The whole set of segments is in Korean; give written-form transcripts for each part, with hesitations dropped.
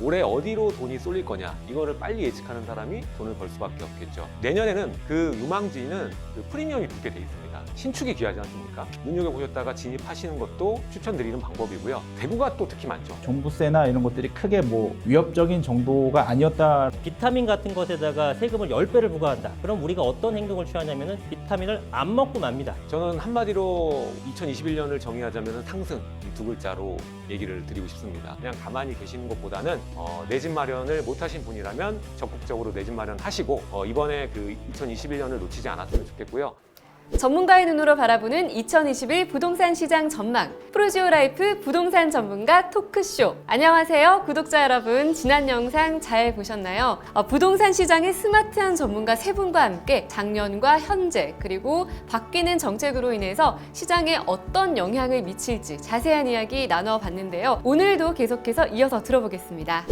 올해 어디로 돈이 쏠릴 거냐, 이거를 빨리 예측하는 사람이 돈을 벌 수밖에 없겠죠. 내년에는 그 유망주는 그 프리미엄이 붙게 돼 있습니다. 신축이 귀하지 않습니까? 눈여겨보셨다가 진입하시는 것도 추천드리는 방법이고요. 대구가 또 특히 많죠. 종부세나 이런 것들이 크게 뭐 위협적인 정도가 아니었다. 비타민 같은 것에다가 세금을 10배를 부과한다. 그럼 우리가 어떤 행동을 취하냐면은 비타민을 안 먹고 맙니다. 저는 한마디로 2021년을 정의하자면 상승, 이 두 글자로 얘기를 드리고 싶습니다. 그냥 가만히 계시는 것보다는 내 집 마련을 못하신 분이라면 적극적으로 내 집 마련하시고 이번에 그 2021년을 놓치지 않았으면 좋겠고요. 전문가의 눈으로 바라보는 2021 부동산 시장 전망, 프로지오 라이프 부동산 전문가 토크쇼. 안녕하세요 구독자 여러분, 지난 영상 잘 보셨나요? 부동산 시장의 스마트한 전문가 세 분과 함께 작년과 현재 그리고 바뀌는 정책으로 인해서 시장에 어떤 영향을 미칠지 자세한 이야기 나눠봤는데요. 오늘도 계속해서 이어서 들어보겠습니다.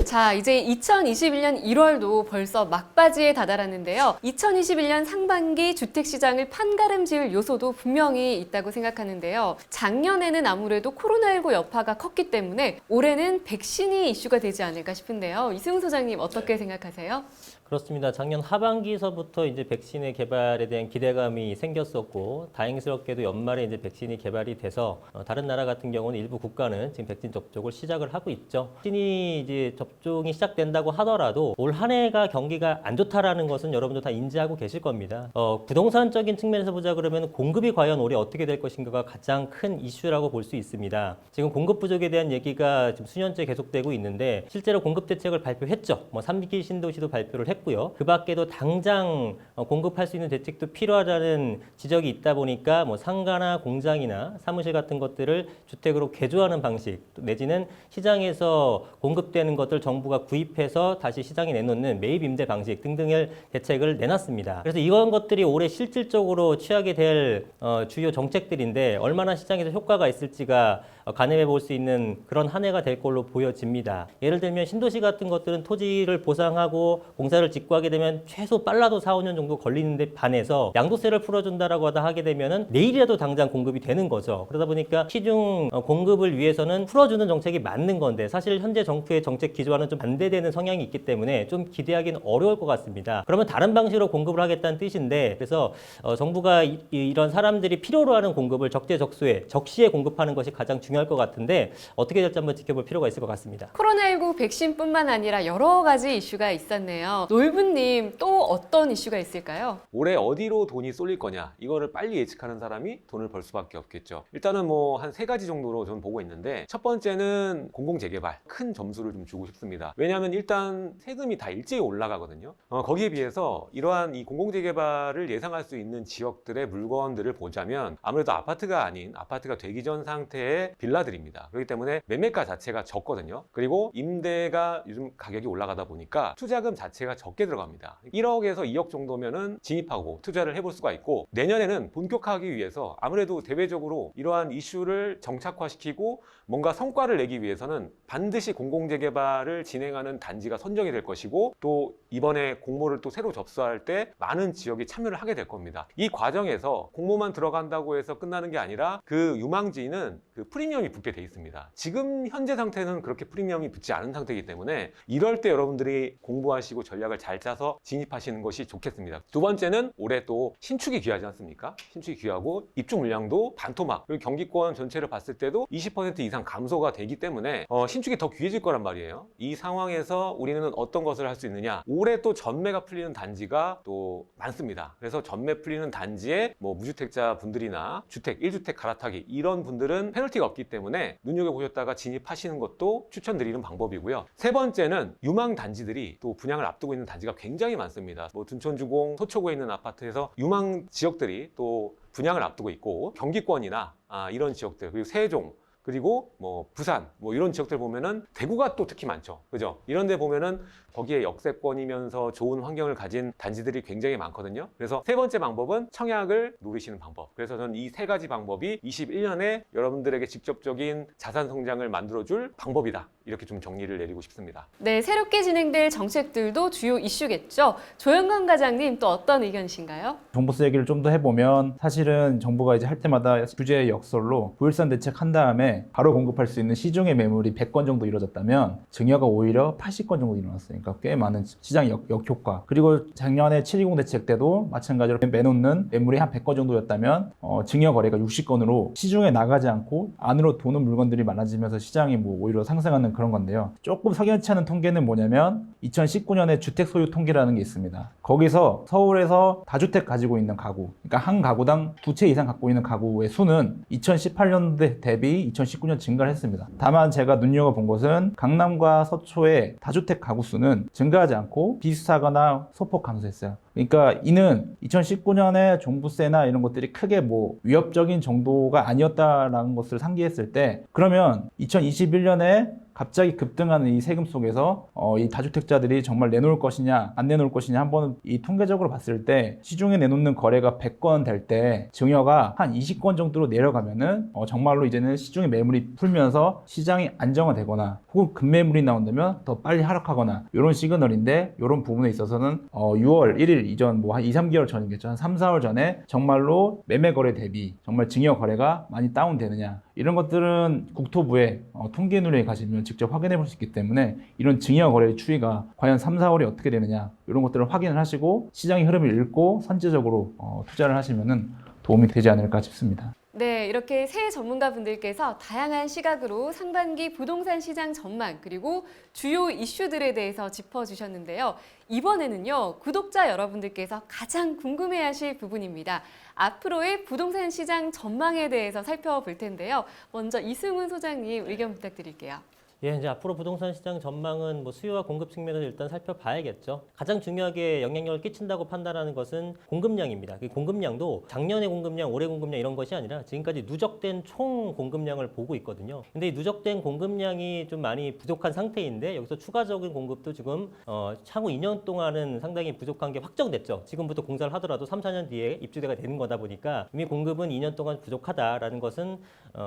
자, 이제 2021년 1월도 벌써 막바지에 다다랐는데요. 2021년 상반기 주택시장을 판가름 지을 요소도 분명히 있다고 생각하는데요. 작년에는 아무래도 코로나19 여파가 컸기 때문에 올해는 백신이 이슈가 되지 않을까 싶은데요. 이승훈 소장님 어떻게 생각하세요? 그렇습니다. 작년 하반기서부터 이제 백신의 개발에 대한 기대감이 생겼었고, 다행스럽게도 연말에 이제 백신이 개발이 돼서 다른 나라 같은 경우는 일부 국가는 지금 백신 접종을 시작을 하고 있죠. 백신이 이제 접종이 시작된다고 하더라도 올 한 해가 경기가 안 좋다라는 것은 여러분도 다 인지하고 계실 겁니다. 부동산적인 측면에서 보자 그러면 공급이 과연 올해 어떻게 될 것인가가 가장 큰 이슈라고 볼 수 있습니다. 지금 공급 부족에 대한 얘기가 지금 수년째 계속되고 있는데 실제로 공급 대책을 발표했죠. 3기 신도시도 발표를 했고, 그 밖에도 당장 공급할 수 있는 대책도 필요하다는 지적이 있다 보니까 상가나 공장이나 사무실 같은 것들을 주택으로 개조하는 방식, 내지는 시장에서 공급되는 것들 정부가 구입해서 다시 시장에 내놓는 매입 임대 방식 등등의 대책을 내놨습니다. 그래서 이런 것들이 올해 실질적으로 취하게 될 주요 정책들인데 얼마나 시장에서 효과가 있을지가 가늠해 볼 수 있는 그런 한 해가 될 걸로 보여집니다. 예를 들면 신도시 같은 것들은 토지를 보상하고 공사를 짓고 하게 되면 최소 빨라도 4, 5년 정도 걸리는데 반해서 양도세를 풀어준다라고 하게 되면은 내일이라도 당장 공급이 되는 거죠. 그러다 보니까 시중 공급을 위해서는 풀어주는 정책이 맞는 건데 사실 현재 정부의 정책 기조와는 좀 반대되는 성향이 있기 때문에 좀 기대하기는 어려울 것 같습니다. 그러면 다른 방식으로 공급을 하겠다는 뜻인데, 그래서 정부가 이런 사람들이 필요로 하는 공급을 적재적소에 적시에 공급하는 것이 가장 중요할 것 같은데 어떻게 될지 한번 지켜볼 필요가 있을 것 같습니다. 코로나19 백신뿐만 아니라 여러 가지 이슈가 있었네요. 놀부님 또 어떤 이슈가 있을까요? 올해 어디로 돈이 쏠릴 거냐, 이거를 빨리 예측하는 사람이 돈을 벌 수밖에 없겠죠. 일단은 한 세 가지 정도로 저는 보고 있는데, 첫 번째는 공공재개발, 큰 점수를 좀 주고 싶습니다. 왜냐하면 일단 세금이 다 일제히 올라가거든요. 거기에 비해서 이러한 이 공공재개발을 예상할 수 있는 지역들의 물건들을 보자면 아무래도 아파트가 아닌, 아파트가 되기 전 상태의 빌라들입니다. 그렇기 때문에 매매가 자체가 적거든요. 그리고 임대가 요즘 가격이 올라가다 보니까 투자금 자체가 적게 들어갑니다. 1억에서 2억 정도면은 진입하고 투자를 해볼 수가 있고, 내년에는 본격화하기 위해서 아무래도 대외적으로 이러한 이슈를 정착화시키고 뭔가 성과를 내기 위해서는 반드시 공공재개발을 진행하는 단지가 선정이 될 것이고, 또 이번에 공모를 또 새로 접수할 때 많은 지역이 참여를 하게 될 겁니다. 이 과정에서 공모만 들어간다고 해서 끝나는 게 아니라 그 유망지는 그 프리미엄이 붙게 돼 있습니다. 지금 현재 상태는 그렇게 프리미엄이 붙지 않은 상태이기 때문에 이럴 때 여러분들이 공부하시고 전략을 잘 짜서 진입하시는 것이 좋겠습니다. 두 번째는 올해 또 신축이 귀하지 않습니까? 신축이 귀하고 입주 물량도 반토막, 그리고 경기권 전체를 봤을 때도 20% 이상 감소가 되기 때문에 신축이 더 귀해질 거란 말이에요. 이 상황에서 우리는 어떤 것을 할 수 있느냐, 올해 또 전매가 풀리는 단지가 또 많습니다. 그래서 전매 풀리는 단지에 무주택자 분들이나 주택, 1주택 갈아타기 이런 분들은 페널티가 없기 때문에 눈여겨보셨다가 진입하시는 것도 추천드리는 방법이고요. 세 번째는 유망 단지들이 또 분양을 앞두고 있는 단지가 굉장히 많습니다. 둔촌주공, 서초구에 있는 아파트에서 유망 지역들이 또 분양을 앞두고 있고, 경기권이나 이런 지역들, 그리고 세종, 그리고 부산 이런 지역들 보면은 대구가 또 특히 많죠. 그죠? 이런 데 보면은 거기에 역세권이면서 좋은 환경을 가진 단지들이 굉장히 많거든요. 그래서 세 번째 방법은 청약을 노리시는 방법. 그래서 저는 이 세 가지 방법이 21년에 여러분들에게 직접적인 자산 성장을 만들어줄 방법이다, 이렇게 좀 정리를 내리고 싶습니다. 네, 새롭게 진행될 정책들도 주요 이슈겠죠. 조영관 과장님 또 어떤 의견이신가요? 정보세 얘기를 좀 더 해보면 사실은 정부가 이제 할 때마다 규제 역설로 고일산 대책 한 다음에 바로 공급할 수 있는 시중의 매물이 100건 정도 이루어졌다면 증여가 오히려 80건 정도 일어났어요. 그러니까 꽤 많은 시장 역효과. 그리고 작년에 720 대책 때도 마찬가지로 매놓는 매물이 한 100건 정도였다면 증여 거래가 60건으로 시중에 나가지 않고 안으로 도는 물건들이 많아지면서 시장이 뭐 오히려 상승하는 그런 건데요. 조금 석연치 않은 통계는 뭐냐면 2019년에 주택 소유 통계라는 게 있습니다. 거기서 서울에서 다주택 가지고 있는 가구, 그러니까 한 가구당 2채 이상 갖고 있는 가구의 수는 2018년도 대비 2019년 증가를 했습니다. 다만 제가 눈여겨본 것은 강남과 서초의 다주택 가구 수는 증가하지 않고 비슷하거나 소폭 감소했어요. 그러니까 이는 2019년에 종부세나 이런 것들이 크게 뭐 위협적인 정도가 아니었다라는 것을 상기했을 때, 그러면 2021년에 갑자기 급등하는 이 세금 속에서 이 다주택자들이 정말 내놓을 것이냐 안 내놓을 것이냐 한번 이 통계적으로 봤을 때 시중에 내놓는 거래가 100건 될 때 증여가 한 20건 정도로 내려가면은 정말로 이제는 시중에 매물이 풀면서 시장이 안정화되거나 혹은 급매물이 나온다면 더 빨리 하락하거나 이런 시그널인데, 이런 부분에 있어서는 6월 1일 이전 뭐 한 2, 3개월 전이겠죠. 한 3, 4월 전에 정말로 매매 거래 대비 정말 증여 거래가 많이 다운되느냐, 이런 것들은 국토부의 통계누리에 가시면 직접 확인해 볼 수 있기 때문에 이런 증여 거래의 추이가 과연 3, 4월이 어떻게 되느냐, 이런 것들을 확인을 하시고 시장의 흐름을 읽고 선제적으로 투자를 하시면 도움이 되지 않을까 싶습니다. 네, 이렇게 새 전문가분들께서 다양한 시각으로 상반기 부동산 시장 전망 그리고 주요 이슈들에 대해서 짚어주셨는데요. 이번에는요, 구독자 여러분들께서 가장 궁금해하실 부분입니다. 앞으로의 부동산 시장 전망에 대해서 살펴볼 텐데요. 먼저 이승훈 소장님 의견 부탁드릴게요. 예, 이제 앞으로 부동산 시장 전망은 뭐 수요와 공급 측면에서 일단 살펴봐야겠죠. 가장 중요하게 영향력을 끼친다고 판단하는 것은 공급량입니다. 그 공급량도 작년의 공급량, 올해 공급량 이런 것이 아니라 지금까지 누적된 총 공급량을 보고 있거든요. 근데 이 누적된 공급량이 좀 많이 부족한 상태인데 여기서 추가적인 공급도 지금 향후 2년 동안은 상당히 부족한 게 확정됐죠. 지금부터 공사를 하더라도 3, 4년 뒤에 입주대가 되는 거다 보니까 이미 공급은 2년 동안 부족하다라는 것은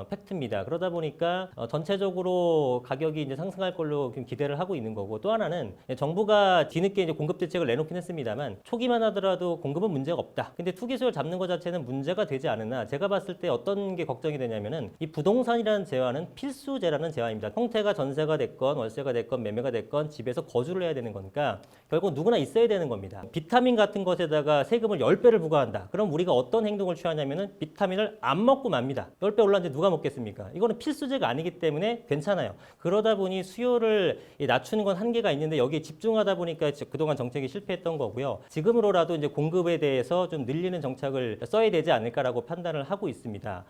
팩트입니다. 그러다 보니까 전체적으로 가격이 이제 상승할 걸로 기대를 하고 있는 거고, 또 하나는 정부가 뒤늦게 이제 공급 대책을 내놓긴 했습니다만 초기만 하더라도 공급은 문제가 없다. 근데 투기수요를 잡는 것 자체는 문제가 되지 않으나 제가 봤을 때 어떤 게 걱정이 되냐면은 이 부동산이라는 재화는 필수재라는 재화입니다. 형태가 전세가 됐건 월세가 됐건 매매가 됐건 집에서 거주를 해야 되는 거니까 결국 누구나 있어야 되는 겁니다. 비타민 같은 것에다가 세금을 10배를 부과한다. 그럼 우리가 어떤 행동을 취하냐면은 비타민을 안 먹고 맙니다. 10배 올랐는데 누가 먹겠습니까? 이거는 필수재가 아니기 때문에 괜찮아요. 그러다 보니 수요를 낮추는 건 한계가 있는데 여기에 집중하다 보니까 그동안 정책이 실패했던 거고요. 지금으로라도 이제 공급에 대해서 좀 늘리는 정책을 써야 되지 않을까라고 판단을 하고 있습니다.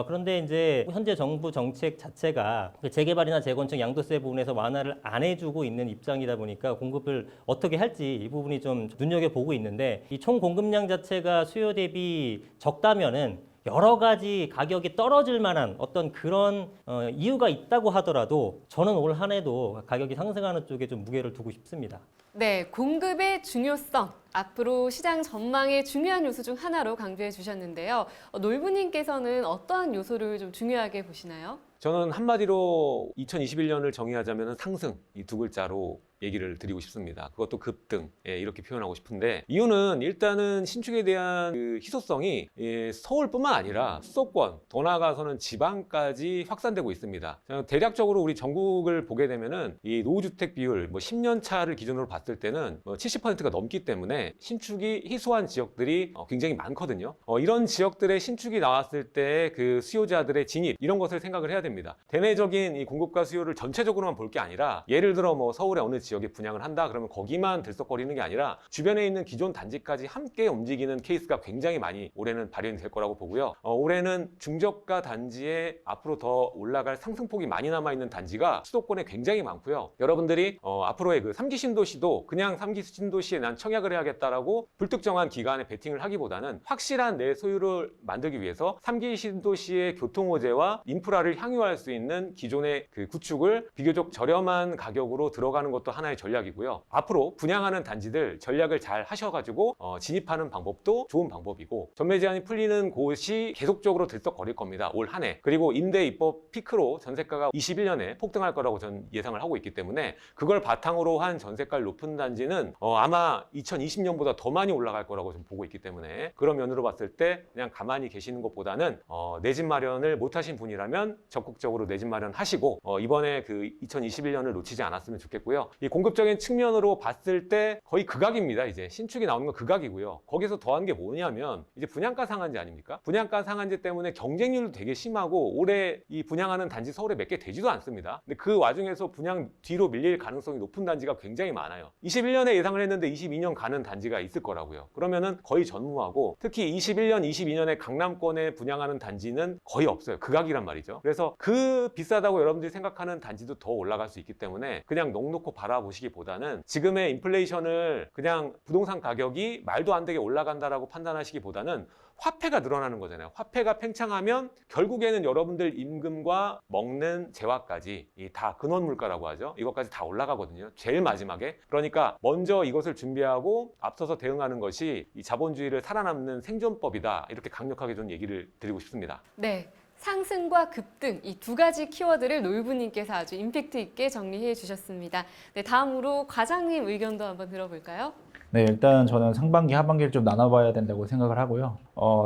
그런데 이제 현재 정부 정책 자체가 재개발이나 재건축 양도세 부분에서 완화를 안 해주고 있는 입장이다 보니까 공급을 어떻게 할지 이 부분이 좀 눈여겨보고 있는데, 이 총 공급량 자체가 수요 대비 적다면은 여러 가지 가격이 떨어질 만한 어떤 그런 이유가 있다고 하더라도 저는 올 한 해도 가격이 상승하는 쪽에 좀 무게를 두고 싶습니다. 네, 공급의 중요성, 앞으로 시장 전망의 중요한 요소 중 하나로 강조해 주셨는데요. 놀부님께서는 어떠한 요소를 좀 중요하게 보시나요? 저는 한마디로 2021년을 정의하자면 상승, 이 두 글자로 얘기를 드리고 싶습니다. 그것도 급등, 이렇게 표현하고 싶은데, 이유는 일단은 신축에 대한 그 희소성이 서울뿐만 아니라 수도권, 더 나아가서는 지방까지 확산되고 있습니다. 대략적으로 우리 전국을 보게 되면은 이 노후주택 비율, 뭐 10년 차를 기준으로 봤을 때는 70%가 넘기 때문에 신축이 희소한 지역들이 굉장히 많거든요. 이런 지역들의 신축이 나왔을 때 그 수요자들의 진입, 이런 것을 생각을 해야 됩니다. 대내적인 이 공급과 수요를 전체적으로만 볼 게 아니라, 예를 들어 뭐 서울의 어느 지역에 분양을 한다 그러면 거기만 들썩거리는 게 아니라 주변에 있는 기존 단지까지 함께 움직이는 케이스가 굉장히 많이 올해는 발현이 될 거라고 보고요. 올해는 중저가 단지에 앞으로 더 올라갈 상승폭이 많이 남아있는 단지가 수도권에 굉장히 많고요. 여러분들이 앞으로의 그 3기 신도시도 그냥 3기 신도시에 난 청약을 해야겠다라고 불특정한 기간에 베팅을 하기보다는 확실한 내 소유를 만들기 위해서 3기 신도시의 교통호재와 인프라를 향유할 수 있는 기존의 그 구축을 비교적 저렴한 가격으로 들어가는 것도 하나의 전략이고요. 앞으로 분양하는 단지들 전략을 잘 하셔가지고 진입하는 방법도 좋은 방법이고, 전매 제한이 풀리는 곳이 계속적으로 들썩거릴 겁니다. 올 한 해. 그리고 임대 입법 피크로 전세가가 21년에 폭등할 거라고 전 예상을 하고 있기 때문에 그걸 바탕으로 한 전세가를 높은 단지는 아마 2020년보다 더 많이 올라갈 거라고 좀 보고 있기 때문에, 그런 면으로 봤을 때 그냥 가만히 계시는 것보다는 내 집 마련을 못 하신 분이라면 적극적으로 내 집 마련 하시고 이번에 그 2021년을 놓치지 않았으면 좋겠고요. 이 공급적인 측면으로 봤을 때 거의 극악입니다. 이제 신축이 나오는 건 극악이고요. 거기서 더한 게 뭐냐면 이제 분양가 상한제 아닙니까? 분양가 상한제 때문에 경쟁률도 되게 심하고 올해 이 분양하는 단지 서울에 몇 개 되지도 않습니다. 근데 그 와중에서 분양 뒤로 밀릴 가능성이 높은 단지가 굉장히 많아요. 21년에 예상을 했는데 22년 가는 단지가 있을 거라고요. 그러면은 거의 전무하고, 특히 21년, 22년에 강남권에 분양하는 단지는 거의 없어요. 극악이란 말이죠. 그래서 그 비싸다고 여러분들이 생각하는 단지도 더 올라갈 수 있기 때문에 그냥 넋 놓고 바라보시기보다는 지금의 인플레이션을 그냥 부동산 가격이 말도 안 되게 올라간다라고 판단하시기보다는 화폐가 늘어나는 거잖아요. 화폐가 팽창하면 결국에는 여러분들 임금과 먹는 재화까지 다 근원 물가라고 하죠. 이것까지 다 올라가거든요. 제일 마지막에. 그러니까 먼저 이것을 준비하고 앞서서 대응하는 것이 이 자본주의를 살아남는 생존법이다. 이렇게 강력하게 좀 얘기를 드리고 싶습니다. 네. 상승과 급등 이 두 가지 키워드를 놀부님께서 아주 임팩트 있게 정리해 주셨습니다. 네, 다음으로 과장님 의견도 한번 들어볼까요? 네, 일단 저는 상반기, 하반기를 좀 나눠봐야 된다고 생각을 하고요.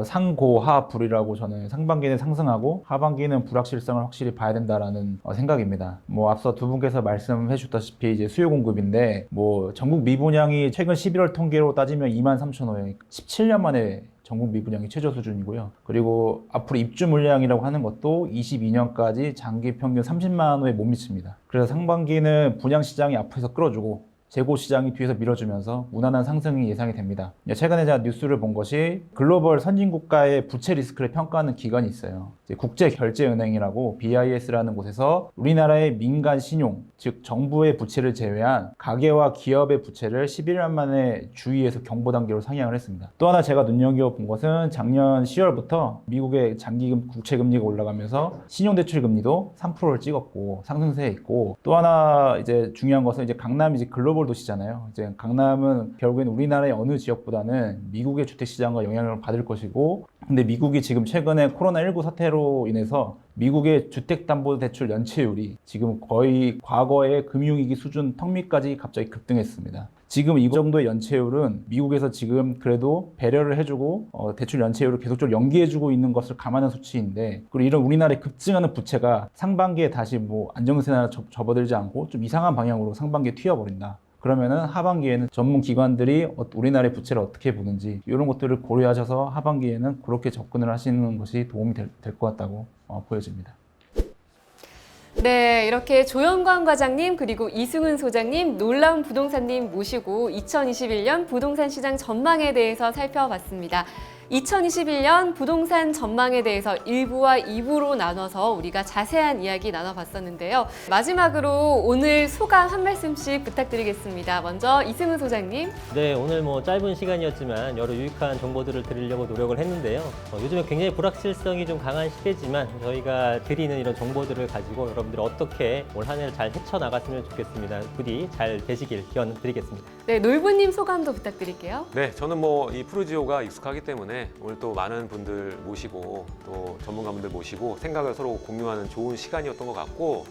상고하불이라고 저는 상반기는 상승하고 하반기는 불확실성을 확실히 봐야 된다라는 생각입니다. 뭐 앞서 두 분께서 말씀해 주셨다시피 이제 수요 공급인데, 뭐 전국 미분양이 최근 11월 통계로 따지면 23,000호에 17년 만에 전국 미분양이 최저 수준이고요. 그리고 앞으로 입주 물량이라고 하는 것도 22년까지 장기 평균 30만 호에 못 미칩니다. 그래서 상반기는 분양 시장이 앞에서 끌어주고 재고 시장이 뒤에서 밀어주면서 무난한 상승이 예상이 됩니다. 최근에 제가 뉴스를 본 것이 글로벌 선진국가의 부채 리스크를 평가하는 기관이 있어요. 국제결제은행이라고 BIS라는 곳에서 우리나라의 민간 신용, 즉 정부의 부채를 제외한 가계와 기업의 부채를 11년 만에 주의해서 경보 단계로 상향을 했습니다. 또 하나 제가 눈여겨본 것은 작년 10월부터 미국의 장기금 국채금리가 올라가면서 신용대출금리도 3%를 찍었고 상승세에 있고, 또 하나 이제 중요한 것은 이제 강남이 이제 글로벌 도시잖아요. 이제 강남은 결국엔 우리나라의 어느 지역보다는 미국의 주택시장과 영향을 받을 것이고, 근데 미국이 지금 최근에 코로나19 사태로 인해서 미국의 주택담보대출 연체율이 지금 거의 과거의 금융위기 수준 턱밑까지 갑자기 급등했습니다. 지금 이 정도의 연체율은 미국에서 지금 그래도 배려를 해주고 대출 연체율을 계속적으로 연기해주고 있는 것을 감안한 수치인데, 그리고 이런 우리나라의 급증하는 부채가 상반기에 다시 뭐 안정세나 접어들지 않고 좀 이상한 방향으로 상반기에 튀어버린다. 그러면은 하반기에는 전문 기관들이 우리나라의 부채를 어떻게 보는지 이런 것들을 고려하셔서 하반기에는 그렇게 접근을 하시는 것이 도움이 될 것 같다고 보여집니다. 네, 이렇게 조영광 과장님 그리고 이승훈 소장님, 놀라운 부동산님 모시고 2021년 부동산 시장 전망에 대해서 살펴봤습니다. 2021년 부동산 전망에 대해서 1부와 2부로 나눠서 우리가 자세한 이야기 나눠봤었는데요. 마지막으로 오늘 소감 한 말씀씩 부탁드리겠습니다. 먼저 이승훈 소장님. 네, 오늘 뭐 짧은 시간이었지만 여러 유익한 정보들을 드리려고 노력을 했는데요. 요즘에 굉장히 불확실성이 좀 강한 시대지만 저희가 드리는 이런 정보들을 가지고 여러분들이 어떻게 올 한 해를 잘 헤쳐나갔으면 좋겠습니다. 부디 잘 되시길 기원 드리겠습니다. 네, 놀부님 소감도 부탁드릴게요. 네, 저는 뭐 이 프루지오가 익숙하기 때문에 오늘 또 많은 분들 모시고 또 전문가분들 모시고 생각을 서로 공유하는 좋은 시간이었던 것 같고,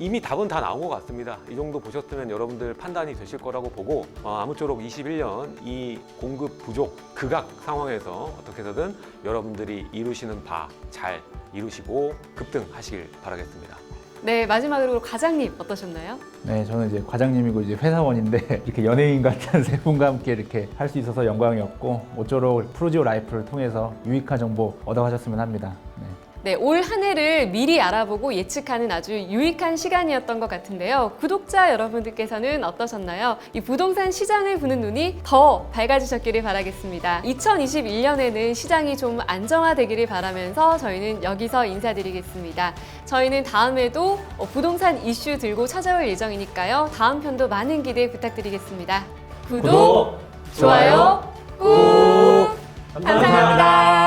이미 답은 다 나온 것 같습니다. 이 정도 보셨으면 여러분들 판단이 되실 거라고 보고, 아무쪼록 21년 이 공급 부족 극악 상황에서 어떻게 해서든 여러분들이 이루시는 바 잘 이루시고 급등하시길 바라겠습니다. 네, 마지막으로 과장님 어떠셨나요? 네, 저는 이제 과장님이고 이제 회사원인데 이렇게 연예인 같은 세 분과 함께 이렇게 할 수 있어서 영광이었고, 모쪼록 프루지오 라이프를 통해서 유익한 정보 얻어가셨으면 합니다. 네, 올 한 해를 미리 알아보고 예측하는 아주 유익한 시간이었던 것 같은데요. 구독자 여러분들께서는 어떠셨나요? 이 부동산 시장을 보는 눈이 더 밝아지셨기를 바라겠습니다. 2021년에는 시장이 좀 안정화되기를 바라면서 저희는 여기서 인사드리겠습니다. 저희는 다음에도 부동산 이슈 들고 찾아올 예정이니까요. 다음 편도 많은 기대 부탁드리겠습니다. 구독, 좋아요 꾹! 감사합니다.